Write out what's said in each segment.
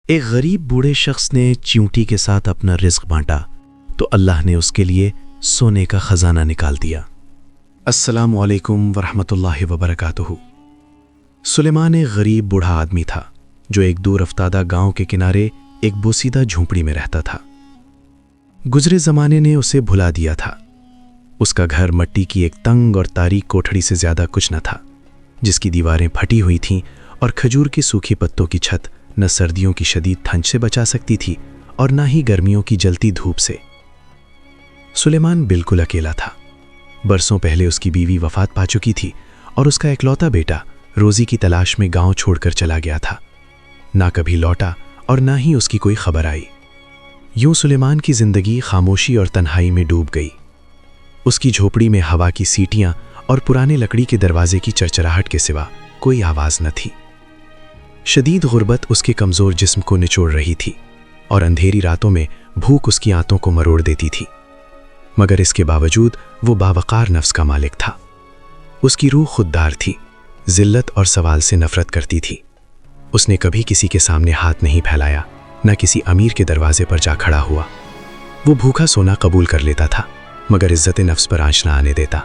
ایک غریب بوڑھے شخص نے چیونٹی کے ساتھ اپنا رزق بانٹا تو اللہ نے اس کے لیے سونے کا خزانہ نکال دیا۔ السلام علیکم ورحمۃ اللہ وبرکاتہ۔ سلیمان ایک غریب بوڑھا آدمی تھا جو ایک دور افتادہ گاؤں کے کنارے ایک بوسیدہ جھونپڑی میں رہتا تھا۔ گزرے زمانے نے اسے بھلا دیا تھا۔ اس کا گھر مٹی کی ایک تنگ اور تاریک کوٹھڑی سے زیادہ کچھ نہ تھا، جس کی دیواریں پھٹی ہوئی تھیں اور کھجور کے سوکھے پتوں کی چھت نہ سردیوں کی شدید ٹھنڈ سے بچا سکتی تھی اور نہ ہی گرمیوں کی جلتی دھوپ سے۔ سلیمان بالکل اکیلا تھا۔ برسوں پہلے اس کی بیوی وفات پا چکی تھی اور اس کا اکلوتا بیٹا روزی کی تلاش میں گاؤں چھوڑ کر چلا گیا تھا۔ نہ کبھی لوٹا اور نہ ہی اس کی کوئی خبر آئی۔ یوں سلیمان کی زندگی خاموشی اور تنہائی میں ڈوب گئی۔ اس کی جھوپڑی میں ہوا کی سیٹیاں اور پرانے لکڑی کے دروازے کی چرچراہٹ کے سوا کوئی آواز نہ تھی۔ شدید غربت اس کے کمزور جسم کو نچوڑ رہی تھی اور اندھیری راتوں میں بھوک اس کی آنتوں کو مروڑ دیتی تھی، مگر اس کے باوجود وہ باوقار نفس کا مالک تھا۔ اس کی روح خوددار تھی، ذلت اور سوال سے نفرت کرتی تھی۔ اس نے کبھی کسی کے سامنے ہاتھ نہیں پھیلایا، نہ کسی امیر کے دروازے پر جا کھڑا ہوا۔ وہ بھوکا سونا قبول کر لیتا تھا مگر عزت نفس پر آنچ نہ آنے دیتا۔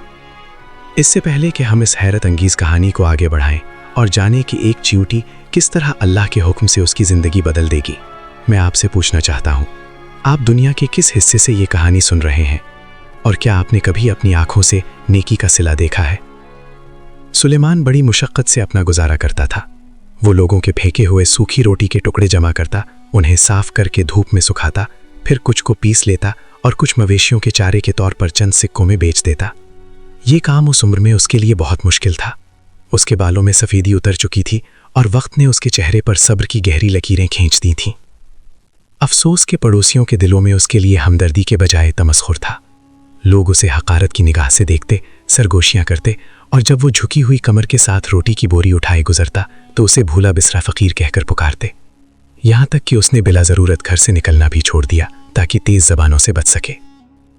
اس سے پہلے کہ ہم اس حیرت انگیز کہانی کو آگے بڑھائیں اور جانیں کہ ایک چیونٹی کس طرح اللہ کے حکم سے اس کی زندگی بدل دے گی، میں آپ سے پوچھنا چاہتا ہوں، آپ دنیا کے کس حصے سے یہ کہانی سن رہے ہیں اور کیا آپ نے کبھی اپنی آنکھوں سے نیکی کا صلہ دیکھا ہے؟ سلیمان بڑی مشقت سے اپنا گزارا کرتا تھا۔ وہ لوگوں کے پھینکے ہوئے سوکھی روٹی کے ٹکڑے جمع کرتا، انہیں صاف کر کے دھوپ میں سکھاتا، پھر کچھ کو پیس لیتا اور کچھ مویشیوں کے چارے کے طور پر چند سکوں میں بیچ دیتا۔ یہ کام اس عمر میں اس کے لیے بہت مشکل تھا۔ اس کے بالوں میں سفیدی اتر چکی تھی اور وقت نے اس کے چہرے پر صبر کی گہری لکیریں کھینچ دی تھیں۔ افسوس کے پڑوسیوں کے دلوں میں اس کے لیے ہمدردی کے بجائے تمسخر تھا۔ لوگ اسے حقارت کی نگاہ سے دیکھتے، سرگوشیاں کرتے، اور جب وہ جھکی ہوئی کمر کے ساتھ روٹی کی بوری اٹھائے گزرتا تو اسے بھولا بسرا فقیر کہہ کر پکارتے، یہاں تک کہ اس نے بلا ضرورت گھر سے نکلنا بھی چھوڑ دیا تاکہ تیز زبانوں سے بچ سکے۔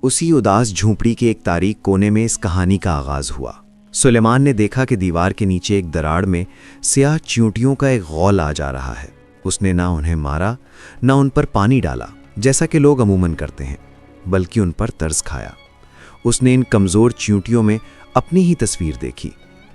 اسی اداس جھونپڑی کے ایک تاریک کونے میں اس کہانی کا آغاز ہوا۔ سلیمان نے دیکھا کہ دیوار کے نیچے ایک دراڑ میں سیاہ چیونٹیوں کا ایک غول آ جا رہا ہے۔ اس نے نہ انہیں مارا، نہ ان پر پانی ڈالا جیسا کہ لوگ عموماً کرتے ہیں، بلکہ ان پر ترس کھایا۔ اس نے ان کمزور چیونٹیوں میں اپنی ہی تصویر دیکھی،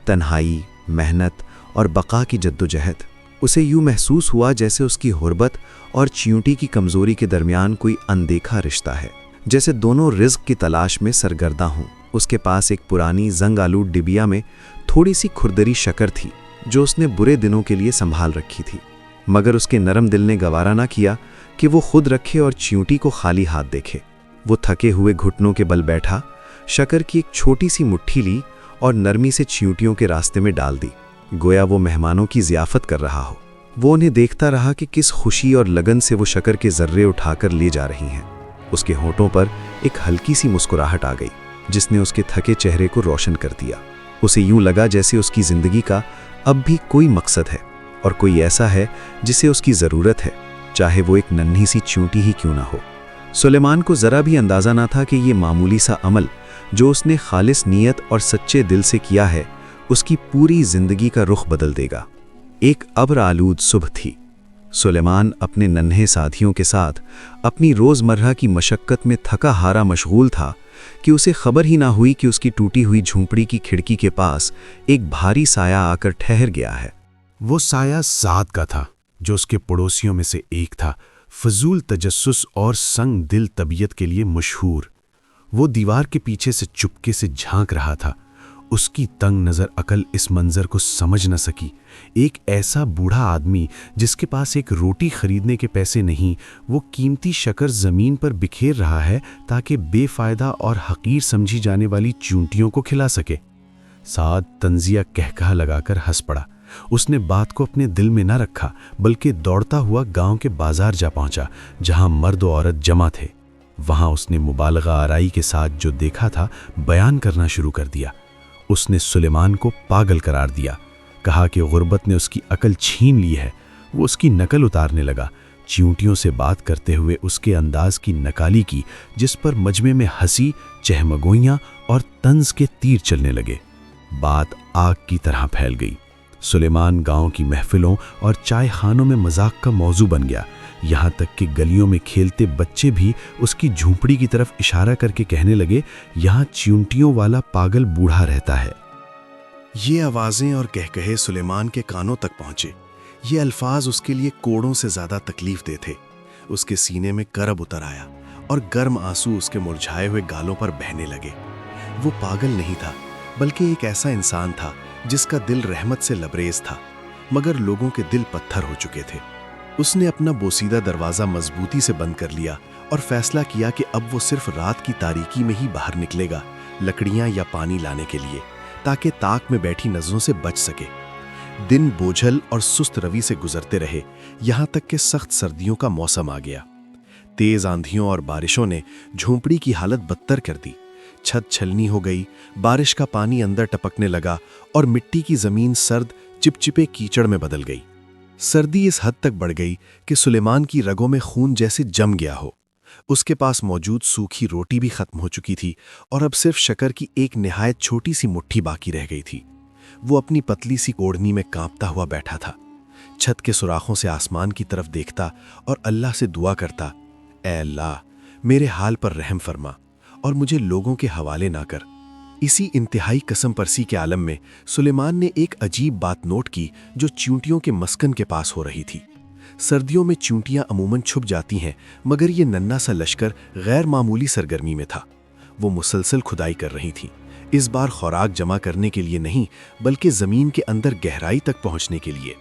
تنہائی، محنت اور بقا کی جدوجہد۔ اسے یوں محسوس ہوا جیسے اس کی غربت اور چیونٹی کی کمزوری کے درمیان کوئی اندیکھا رشتہ ہے، جیسے دونوں رزق کی تلاش میں سرگرداں ہوں۔ اس کے پاس ایک پرانی زنگ آلود ڈبیا میں تھوڑی سی کھردری شکر تھی جو اس نے برے دنوں کے لیے سنبھال رکھی تھی، مگر اس کے نرم دل نے گوارا نہ کیا کہ وہ خود رکھے اور چیونٹی کو خالی ہاتھ دیکھے۔ وہ تھکے ہوئے گھٹنوں کے بل بیٹھا، شکر کی ایک چھوٹی سی مٹھی لی اور نرمی سے چیونٹیوں کے راستے میں ڈال دی، گویا وہ مہمانوں کی ضیافت کر رہا ہو۔ وہ انہیں دیکھتا رہا کہ کس خوشی اور لگن سے وہ شکر کے ذرے اٹھا کر لے جا رہی ہیں۔ اس کے ہونٹوں پر ایک ہلکی سی مسکراہٹ آ گئی جس نے اس کے تھکے چہرے کو روشن کر دیا۔ اسے یوں لگا جیسے اس کی زندگی کا اب بھی کوئی مقصد ہے اور کوئی ایسا ہے جسے اس کی ضرورت ہے، چاہے وہ ایک ننھی سی چیونٹی ہی کیوں نہ ہو۔ سلیمان کو ذرا بھی اندازہ نہ تھا کہ یہ معمولی سا عمل جو اس نے خالص نیت اور سچے دل سے کیا ہے، اس کی پوری زندگی کا رخ بدل دے گا۔ ایک ابر آلود صبح تھی۔ سلیمان اپنے ننھے ساتھیوں کے ساتھ اپنی روزمرہ کی مشقت میں تھکا ہارا مشغول تھا کہ اسے خبر ہی نہ ہوئی کہ اس کی ٹوٹی ہوئی جھونپڑی کی کھڑکی کے پاس ایک بھاری سایہ آ کر ٹھہر گیا ہے۔ وہ سایہ سعد کا تھا جو اس کے پڑوسیوں میں سے ایک تھا، فضول تجسس اور سنگ دل طبیعت کے لیے مشہور۔ وہ دیوار کے پیچھے سے چپکے سے جھانک رہا تھا۔ اس کی تنگ نظر عقل اس منظر کو سمجھ نہ سکی۔ ایک ایسا بوڑھا آدمی جس کے پاس ایک روٹی خریدنے کے پیسے نہیں، وہ قیمتی شکر زمین پر بکھیر رہا ہے تاکہ بے فائدہ اور حقیر سمجھی جانے والی چیونٹیوں کو کھلا سکے۔ سعد طنزیہ کہکہا لگا کر ہنس پڑا۔ اس نے بات کو اپنے دل میں نہ رکھا بلکہ دوڑتا ہوا گاؤں کے بازار جا پہنچا جہاں مرد و عورت جمع تھے۔ وہاں اس نے مبالغہ آرائی کے ساتھ جو دیکھا تھا بیان کرنا شروع کر دیا۔ اس نے سلیمان کو پاگل قرار دیا، کہا کہ غربت نے اس کی عقل چھین لی ہے۔ وہ اس کی نقل اتارنے لگا، چیونٹیوں سے بات کرتے ہوئے اس کے انداز کی نکالی کی جس پر مجمع میں ہنسی، چہمگوئیاں اور طنز کے تیر چلنے لگے۔ بات آگ کی طرح پھیل گئی۔ سلیمان گاؤں کی محفلوں اور چائے خانوں میں مذاق کا موضوع بن گیا، یہاں تک کہ گلیوں میں کھیلتے بچے بھی اس کی جھونپڑی کی طرف اشارہ کر کے کہنے لگے، یہاں چیونٹیوں والا پاگل بوڑھا رہتا ہے۔ یہ آوازیں اور کہکہے سلیمان کے کانوں تک پہنچے۔ یہ الفاظ اس کے لیے کوڑوں سے زیادہ تکلیف دہ تھے۔ اس کے سینے میں کرب اتر آیا اور گرم آنسو اس کے مرجھائے ہوئے گالوں پر بہنے لگے۔ وہ پاگل نہیں تھا، بلکہ ایک ایسا انسان تھا جس کا دل رحمت سے لبریز تھا، مگر لوگوں کے دل پتھر ہو چکے تھے۔ اس نے اپنا بوسیدہ دروازہ مضبوطی سے بند کر لیا اور فیصلہ کیا کہ اب وہ صرف رات کی تاریکی میں ہی باہر نکلے گا، لکڑیاں یا پانی لانے کے لیے، تاکہ تاک میں بیٹھی نظروں سے بچ سکے۔ دن بوجھل اور سست روی سے گزرتے رہے، یہاں تک کہ سخت سردیوں کا موسم آ گیا۔ تیز آندھیوں اور بارشوں نے جھونپڑی کی حالت بدتر کر دی۔ چھت چھلنی ہو گئی، بارش کا پانی اندر ٹپکنے لگا اور مٹی کی زمین سرد چپچپے کیچڑ میں بدل گئی۔ سردی اس حد تک بڑھ گئی کہ سلیمان کی رگوں میں خون جیسے جم گیا ہو۔ اس کے پاس موجود سوکھی روٹی بھی ختم ہو چکی تھی اور اب صرف شکر کی ایک نہایت چھوٹی سی مٹھی باقی رہ گئی تھی۔ وہ اپنی پتلی سی اوڑھنی میں کانپتا ہوا بیٹھا تھا، چھت کے سوراخوں سے آسمان کی طرف دیکھتا اور اللہ سے دعا کرتا، اے اللہ، میرے حال پر رحم فرما اور مجھے لوگوں کے حوالے نہ کر۔ اسی انتہائی قسم پرسی کے عالم میں سلیمان نے ایک عجیب بات نوٹ کی جو چیونٹیوں کے مسکن کے پاس ہو رہی تھی۔ سردیوں میں چیونٹیاں عموماً چھپ جاتی ہیں، مگر یہ ننھا سا لشکر غیر معمولی سرگرمی میں تھا۔ وہ مسلسل کھدائی کر رہی تھیں، اس بار خوراک جمع کرنے کے لیے نہیں، بلکہ زمین کے اندر گہرائی تک پہنچنے کے لیے۔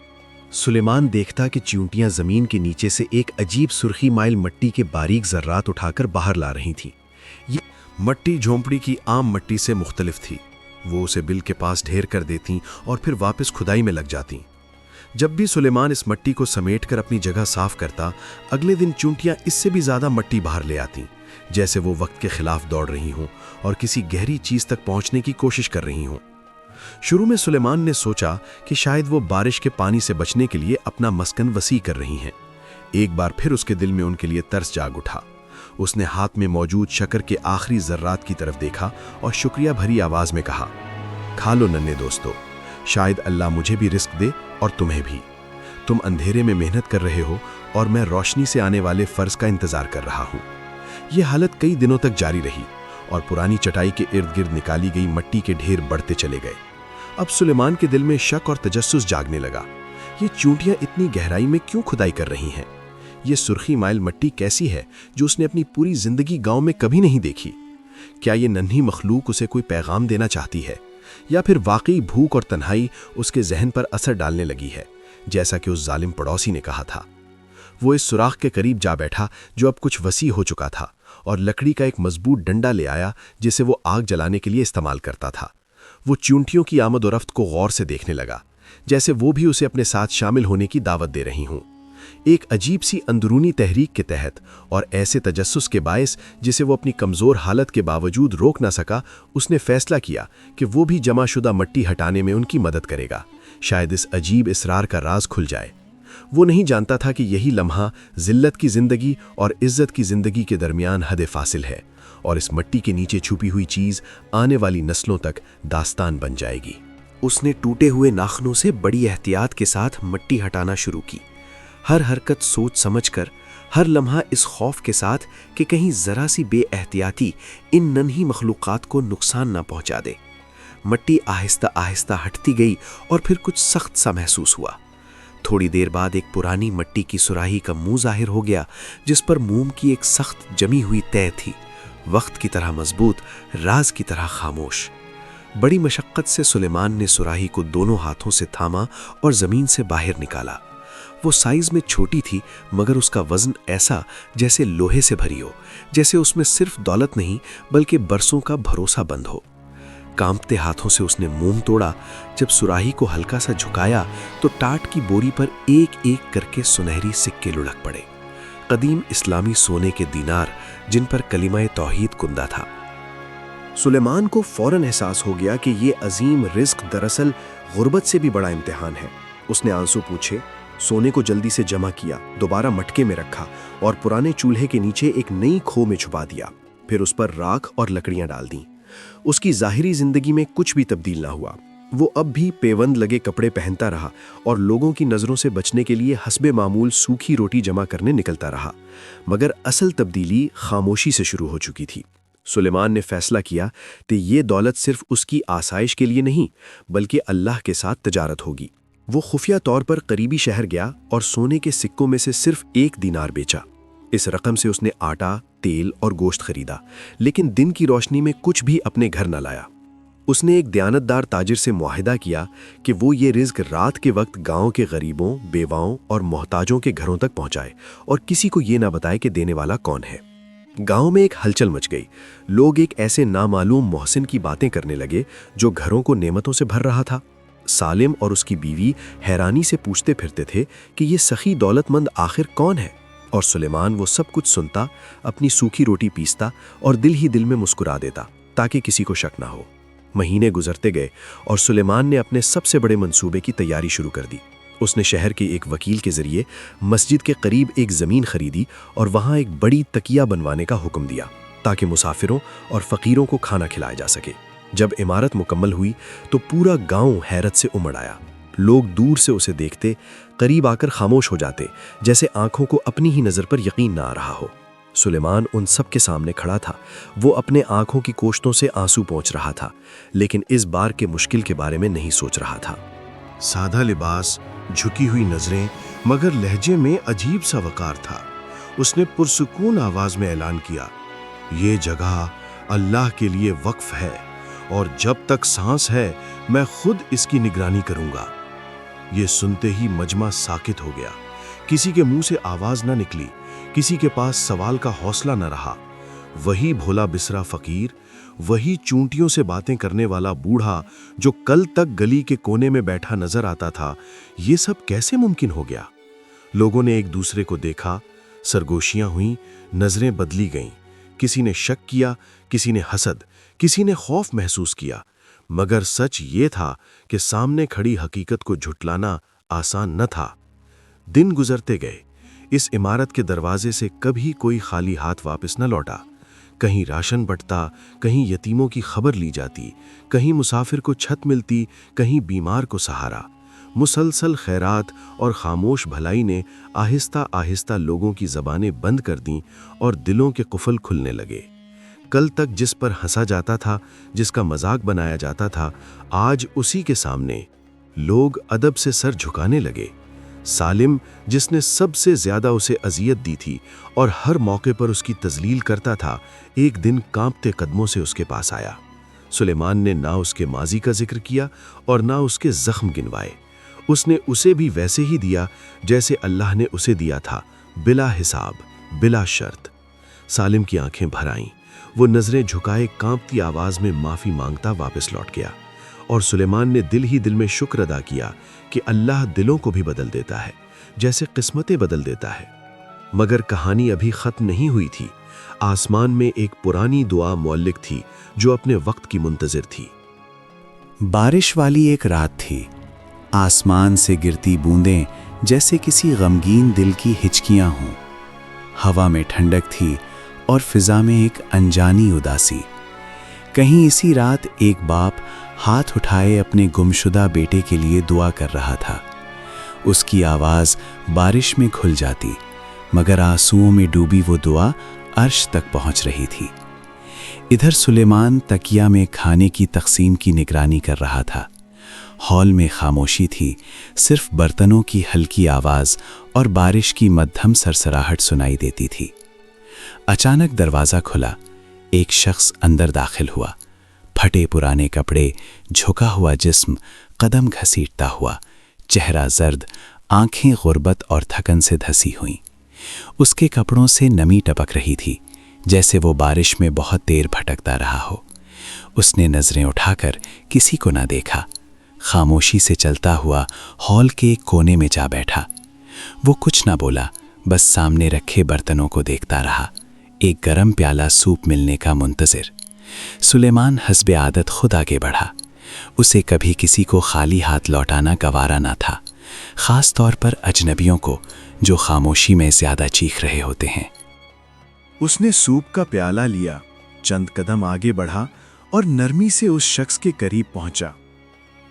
سلیمان دیکھتا کہ چیونٹیاں زمین کے نیچے سے ایک عجیب سرخی مائل مٹی کے باریک ذرات اٹھا کر باہر لا رہی تھیں۔ یہ مٹی جھونپڑی کی عام مٹی سے مختلف تھی۔ وہ اسے بل کے پاس ڈھیر کر دیتیں اور پھر واپس کھدائی میں لگ جاتیں۔ جب بھی سلیمان اس مٹی کو سمیٹ کر اپنی جگہ صاف کرتا، اگلے دن چیونٹیاں اس سے بھی زیادہ مٹی باہر لے آتیں، جیسے وہ وقت کے خلاف دوڑ رہی ہوں اور کسی گہری چیز تک پہنچنے کی کوشش کر رہی ہوں۔ شروع میں سلیمان نے سوچا کہ شاید وہ بارش کے پانی سے بچنے کے لیے اپنا مسکن وسیع کر رہی ہیں۔ ایک بار پھر اس کے دل میں ان کے لیے ترس جاگ اٹھا۔ اس نے ہاتھ میں موجود شکر کے آخری ذرات کی طرف دیکھا اور شکریہ بھری آواز میں کہا، کھا لو ننھے دوستو، شاید اللہ مجھے بھی رزق دے اور تمہیں بھی۔ تم اندھیرے میں محنت کر رہے ہو اور میں روشنی سے آنے والے فرض کا انتظار کر رہا ہوں۔ یہ حالت کئی دنوں تک جاری رہی اور پرانی چٹائی کے ارد گرد نکالی گئی مٹی کے ڈھیر بڑھتے چلے گئے۔ اب سلیمان کے دل میں شک اور تجسس جاگنے لگا۔ یہ چیونٹیاں اتنی گہرائی میں کیوں کھدائی کر رہی ہیں؟ یہ سرخی مائل مٹی کیسی ہے جو اس نے اپنی پوری زندگی گاؤں میں کبھی نہیں دیکھی؟ کیا یہ ننھی مخلوق اسے کوئی پیغام دینا چاہتی ہے، یا پھر واقعی بھوک اور تنہائی اس کے ذہن پر اثر ڈالنے لگی ہے، جیسا کہ اس ظالم پڑوسی نے کہا تھا؟ وہ اس سوراخ کے قریب جا بیٹھا جو اب کچھ وسیع ہو چکا تھا، اور لکڑی کا ایک مضبوط ڈنڈا لے آیا جسے وہ آگ جلانے کے لیے استعمال کرتا تھا۔ وہ چیونٹیوں کی آمد و رفت کو غور سے دیکھنے لگا، جیسے وہ بھی اسے اپنے ساتھ شامل ہونے کی دعوت دے رہی ہوں۔ ایک عجیب سی اندرونی تحریک کے تحت اور ایسے تجسس کے باعث جسے وہ اپنی کمزور حالت کے باوجود روک نہ سکا، اس نے فیصلہ کیا کہ وہ بھی جمع شدہ مٹی ہٹانے میں ان کی مدد کرے گا۔ شاید اس عجیب اصرار کا راز کھل جائے۔ وہ نہیں جانتا تھا کہ یہی لمحہ ذلت کی زندگی اور عزت کی زندگی کے درمیان حد فاصل ہے، اور اس مٹی کے نیچے چھپی ہوئی چیز آنے والی نسلوں تک داستان بن جائے گی۔ اس نے ٹوٹے ہوئے ناخنوں سے بڑی احتیاط کے ساتھ مٹی ہٹانا شروع کی، ہر حرکت سوچ سمجھ کر، ہر لمحہ اس خوف کے ساتھ کہ کہیں ذرا سی بے احتیاطی ان ننھی مخلوقات کو نقصان نہ پہنچا دے۔ مٹی آہستہ آہستہ ہٹتی گئی اور پھر کچھ سخت سا محسوس ہوا۔ تھوڑی دیر بعد ایک پرانی مٹی کی سراہی کا منہ ظاہر ہو گیا جس پر موم کی ایک سخت جمی ہوئی تہ تھی، وقت کی طرح مضبوط، راز کی طرح خاموش۔ بڑی مشقت سے سلیمان نے سراہی کو دونوں ہاتھوں سے تھاما اور زمین سے باہر نکالا۔ وہ سائز میں چھوٹی تھی، مگر اس کا وزن ایسا جیسے لوہے سے بھری ہو، جیسے اس میں صرف دولت نہیں بلکہ برسوں کا بھروسہ بند ہو۔ کانپتے ہاتھوں سے اس نے موم توڑا۔ جب سراہی کو ہلکا سا جھکایا تو ٹاٹ کی بوری پر ایک ایک کر کے سنہری سکے لڑک پڑے، قدیم اسلامی سونے کے دینار جن پر کلمہ توحید کندہ تھا۔ سلیمان کو فوراً احساس ہو گیا کہ یہ عظیم رزق دراصل غربت سے بھی بڑا امتحان ہے۔ اس نے آنسو پوچھے، سونے کو جلدی سے جمع کیا، دوبارہ مٹکے میں رکھا اور پرانے چولہے کے نیچے ایک نئی کھو میں چھپا دیا، پھر اس پر راکھ اور لکڑیاں ڈال دیں۔ اس کی ظاہری زندگی میں کچھ بھی تبدیل نہ ہوا، وہ اب بھی پیوند لگے کپڑے پہنتا رہا اور لوگوں کی نظروں سے بچنے کے لیے حسب معمول سوکھی روٹی جمع کرنے نکلتا رہا، مگر اصل تبدیلی خاموشی سے شروع ہو چکی تھی۔ سلیمان نے فیصلہ کیا کہ یہ دولت صرف اس کی آسائش کے لیے نہیں بلکہ اللہ کے ساتھ تجارت ہوگی۔ وہ خفیہ طور پر قریبی شہر گیا اور سونے کے سکوں میں سے صرف 1 دینار بیچا۔ اس رقم سے اس نے آٹا، تیل اور گوشت خریدا، لیکن دن کی روشنی میں کچھ بھی اپنے گھر نہ لایا۔ اس نے ایک دیانتدار تاجر سے معاہدہ کیا کہ وہ یہ رزق رات کے وقت گاؤں کے غریبوں، بیواؤں اور محتاجوں کے گھروں تک پہنچائے اور کسی کو یہ نہ بتائے کہ دینے والا کون ہے۔ گاؤں میں ایک ہلچل مچ گئی۔ لوگ ایک ایسے نامعلوم محسن کی باتیں کرنے لگے جو گھروں کو نعمتوں سے بھر رہا تھا۔ سالم اور اس کی بیوی حیرانی سے پوچھتے پھرتے تھے کہ یہ سخی دولت مند آخر کون ہے، اور سلیمان وہ سب کچھ سنتا، اپنی سوکھی روٹی پیستا اور دل ہی دل میں مسکرا دیتا تاکہ کسی کو شک نہ ہو۔ مہینے گزرتے گئے اور سلیمان نے اپنے سب سے بڑے منصوبے کی تیاری شروع کر دی۔ اس نے شہر کے ایک وکیل کے ذریعے مسجد کے قریب ایک زمین خریدی اور وہاں ایک بڑی تکیہ بنوانے کا حکم دیا تاکہ مسافروں اور فقیروں کو کھانا کھلایا جا سکے۔ جب عمارت مکمل ہوئی تو پورا گاؤں حیرت سے امڑ آیا۔ لوگ دور سے اسے دیکھتے، قریب آ کر خاموش ہو جاتے، جیسے آنکھوں کو اپنی ہی نظر پر یقین نہ آ رہا ہو۔ سلیمان ان سب کے سامنے کھڑا تھا۔ وہ اپنے آنکھوں کی کوشتوں سے آنسو پونچھ رہا تھا، لیکن اس بار کے مشکل کے بارے میں نہیں سوچ رہا تھا۔ سادہ لباس، جھکی ہوئی نظریں، مگر لہجے میں عجیب سا وقار تھا۔ اس نے پرسکون آواز میں اعلان کیا، یہ جگہ اللہ کے لیے وقف ہے اور جب تک سانس ہے میں خود اس کی نگرانی کروں گا۔ یہ سنتے ہی مجمع ساکت ہو گیا۔ کسی کے منہ سے آواز نہ نکلی، کسی کے پاس سوال کا حوصلہ نہ رہا۔ وہی بھولا بسرا فقیر، وہی چونٹیوں سے باتیں کرنے والا بوڑھا جو کل تک گلی کے کونے میں بیٹھا نظر آتا تھا، یہ سب کیسے ممکن ہو گیا؟ لوگوں نے ایک دوسرے کو دیکھا، سرگوشیاں ہوئیں، نظریں بدلی گئیں۔ کسی نے شک کیا، کسی نے حسد، کسی نے خوف محسوس کیا، مگر سچ یہ تھا کہ سامنے کھڑی حقیقت کو جھٹلانا آسان نہ تھا۔ دن گزرتے گئے۔ اس عمارت کے دروازے سے کبھی کوئی خالی ہاتھ واپس نہ لوٹا۔ کہیں راشن بٹتا، کہیں یتیموں کی خبر لی جاتی، کہیں مسافر کو چھت ملتی، کہیں بیمار کو سہارا۔ مسلسل خیرات اور خاموش بھلائی نے آہستہ آہستہ لوگوں کی زبانیں بند کر دیں اور دلوں کے قفل کھلنے لگے۔ کل تک جس پر ہنسا جاتا تھا، جس کا مذاق بنایا جاتا تھا، آج اسی کے سامنے لوگ ادب سے سر جھکانے لگے۔ سالم، جس نے سب سے زیادہ اسے اذیت دی تھی اور ہر موقع پر اس کی تذلیل کرتا تھا، ایک دن کانپتے قدموں سے اس کے پاس آیا۔ سلیمان نے نہ اس کے ماضی کا ذکر کیا اور نہ اس کے زخم گنوائے۔ اس نے اسے بھی ویسے ہی دیا جیسے اللہ نے اسے دیا تھا، بلا حساب، بلا شرط۔ سالم کی آنکھیں بھر آئیں۔ وہ نظریں جھکائے کانپتی آواز میں معافی مانگتا واپس لوٹ گیا، اور سلیمان نے دل ہی دل میں شکر ادا کیا کہ اللہ دلوں کو بھی بدل دیتا ہے جیسے قسمتیں بدل دیتا ہے۔ مگر کہانی ابھی ختم نہیں ہوئی تھی۔ آسمان میں ایک پرانی دعا معلق تھی جو اپنے وقت کی منتظر تھی۔ بارش والی ایک رات تھی۔ آسمان سے گرتی بوندیں جیسے کسی غمگین دل کی ہچکیاں ہوں۔ ہوا میں ٹھنڈک تھی اور فضا میں ایک انجانی اداسی۔ کہیں اسی رات ایک باپ ہاتھ اٹھائے اپنے گمشدہ بیٹے کے لیے دعا کر رہا تھا۔ اس کی آواز بارش میں کھل جاتی، مگر آنسوؤں میں ڈوبی وہ دعا عرش تک پہنچ رہی تھی۔ ادھر سلیمان تکیہ میں کھانے کی تقسیم کی نگرانی کر رہا تھا۔ ہال میں خاموشی تھی، صرف برتنوں کی ہلکی آواز اور بارش کی مدھم سرسراہٹ سنائی دیتی تھی۔ اچانک دروازہ کھلا، ایک شخص اندر داخل ہوا۔ پھٹے پرانے کپڑے، جھکا ہوا جسم، قدم گھسیٹتا ہوا، چہرہ زرد، آنکھیں غربت اور تھکن سے دھسی ہوئیں۔ اس کے کپڑوں سے نمی ٹپک رہی تھی، جیسے وہ بارش میں بہت دیر بھٹکتا رہا ہو۔ اس نے نظریں اٹھا کر کسی کو نہ دیکھا، خاموشی سے چلتا ہوا ہال کے ایک کونے میں جا بیٹھا۔ وہ کچھ نہ بولا، بس سامنے رکھے برتنوں کو دیکھتا رہا، ایک گرم پیالہ سوپ ملنے کا منتظر۔ سلیمان حسب عادت خود آگے بڑھا۔ اسے کبھی کسی کو خالی ہاتھ لوٹانا گوارا نہ تھا، خاص طور پر اجنبیوں کو جو خاموشی میں زیادہ چیخ رہے ہوتے ہیں۔ اس نے سوپ کا پیالہ لیا، چند قدم آگے بڑھا اور نرمی سے اس شخص کے قریب پہنچا۔